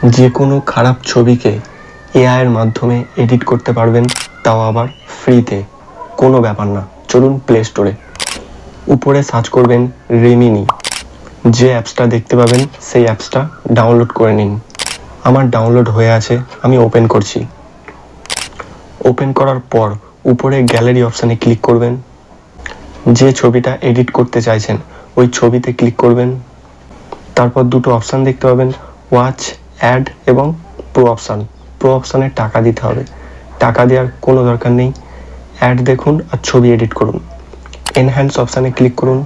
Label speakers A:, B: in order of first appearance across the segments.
A: যে কোনো খারাপ ছবিকে এআই এর মাধ্যমে এডিট করতে পারবেন, তাও আবার ফ্রিতে। কোনো ব্যাপার না, চলুন প্লে স্টোরে। উপরে সার্চ করবেন রেমিনি। যে অ্যাপসটা দেখতে পাবেন সেই অ্যাপসটা ডাউনলোড করে নিন। আমার ডাউনলোড হয়ে আছে, আমি ওপেন করছি। ওপেন করার পর উপরে গ্যালারি অপশানে ক্লিক করবেন। যে ছবিটা এডিট করতে চাইছেন ওই ছবিতে ক্লিক করবেন। তারপর দুটো অপশান দেখতে পাবেন, ওয়াচ, অ্যাড এবং প্রো অপশান। প্রো অপশানে টাকা দিতে হবে, টাকা দেওয়ার কোনো দরকার নেই। অ্যাড দেখুন আর ছবি এডিট করুন। এনহ্যান্স অপশানে ক্লিক করুন।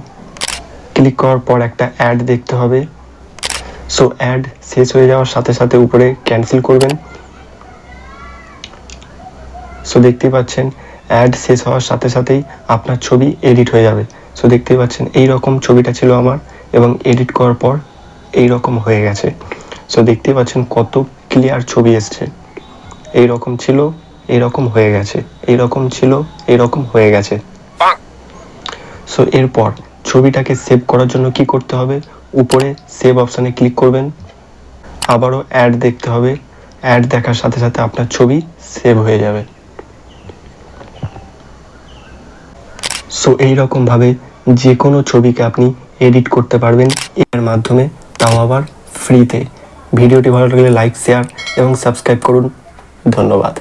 A: ক্লিক করার পর একটা অ্যাড দেখতে হবে। সো অ্যাড শেষ হয়ে যাওয়ার সাথে সাথে উপরে ক্যান্সেল করবেন। সো দেখতেই পাচ্ছেন অ্যাড শেষ হওয়ার সাথে সাথেই আপনার ছবি এডিট হয়ে যাবে। সো দেখতেই পাচ্ছেন এই রকম ছবিটা ছিল আমার, এবং এডিট করার পর এই রকম হয়ে গেছে। সো দেখতেই পাচ্ছেন কত ক্লিয়ার ছবি এসছে। এই রকম ছিল, এই রকম হয়ে গেছে, এই রকম ছিল, এই রকম হয়ে গেছে। সো এরপর ছবিটাকে সেভ করার জন্য কি করতে হবে, উপরে সেভ অপশানে ক্লিক করবেন। আবারও অ্যাড দেখতে হবে, অ্যাড দেখার সাথে সাথে আপনার ছবি সেভ হয়ে যাবে। সো এইরকমভাবে যে কোনো ছবিকে আপনি এডিট করতে পারবেন এর মাধ্যমে, তাও আবার ফ্রিতে। ভিডিওটি ভালো লাগলে লাইক, শেয়ার এবং সাবস্ক্রাইব করুন। ধন্যবাদ।